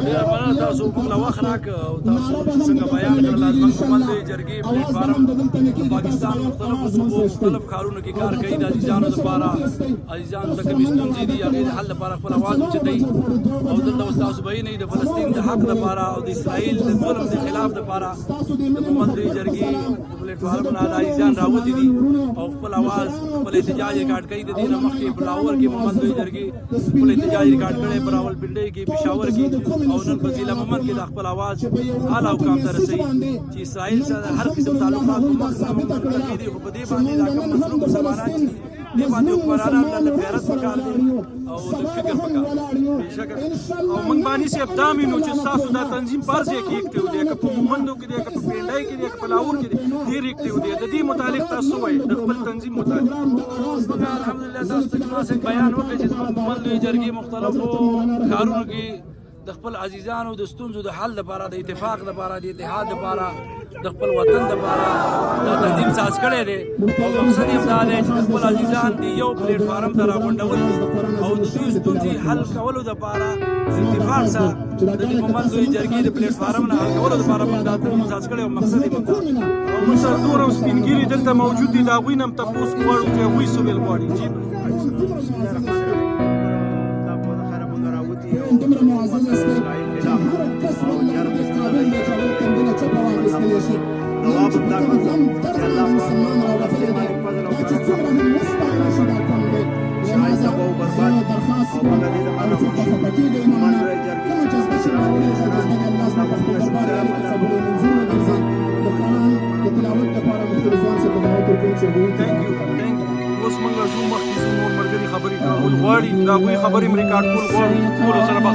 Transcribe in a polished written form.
ډېره مننه تاسو موږ له وخت راکړه او تاسو چې څنګه بیان کړل زموږ حکومت د جرګې پلیټفارم د پاکستان مختلفو صوبو مختلف ښارونو کې کار کوي د عزیزانو لپاره عزیزانو ته کومې ستونزې دي هغې د حل لپاره خپل اواز اوچتوي او دلته اوس تاسو بیانوي د فلسطین د حق لپاره او د اسرائیل د ظلم د خلاف لپاره د حکومت د جرګې د پلیټفارم نه د عزیزان راوتي دي او خپل اواز خپل احتجاج ریکارډ کوي د دې نه مخکې په لاهور کې محمد دوی جرګې خپل احتجاج ریکارډ کړی په راولپنډۍ کې پېښور کې او نن په ضلع مومند کې د خپل اواز اعلی حکام ته رسوي چې اسرائیل سره هر قسم تعلقات دي خو په دې باندې دا کوم مظلوم مسلمانان چې دې باندې حکمرانان له غیرت پکار دي او د فکر پکار بېشکه او موږ باندې صاحب دا مینو چې ستاسو دا تنظیم پر ځای کې ایکټیو دی که په مومندو کې دی که په پینډای کې دی که په لاهور کې دی ډېر ایکټیو دی د دې متعلق تاسو وایئ د خپل تنظیم متعلق الحمدلله تاسو ته چې بیان وکړئ چې زموږ حکومت لویې جرګې مختلفو ښارونو کې د خپل عزیزانو د ستونزو د حل لپاره د اتفاق لپاره د اتحاد لپاره د خپل وطن لپاره دا تنظیم ساز کړی دی او مقصد یې دا دی چې د خپل عزیزان د یو پلیټفارم ته راغونډول او د دوی ستونزې حل کولو لپاره اتفاق سره د دې حکومت لویې جرګې د پلیټفارم نه حل کولو لپاره موږ دا تنظیم ساز کړی او مقصد یې موږ او موږ سره نور او سپین ږیري دلته موجود دي د هغوی نه هم تپوس غواړو چې هغوی څه ویل غواړي دومره معزز یاستئ چې هر کس والله استقبال دی چې هغوی کندونه چپه واخیستلی شي نن چې په کوم کم درد مسلمان راوتلی دی دا چې څومره هم وسپارلی شي دا کم دی لماذا زه درخواست کوم او څوک به خفه کېږئ نه کومه جذبه چې راوړېږي جذبه د الله زما په خپل دربار کې قبول منظور وګرځي د قرآن د تلاوت لپاره مفتي رضوان صاحب ته دعوت ورکوم چې هغوی اوس موږ ځو مخکې زموږ نور ملګري خبرې کول غواړي د هغوی خبرې م ریکارډ کول غواړو ټولو سره به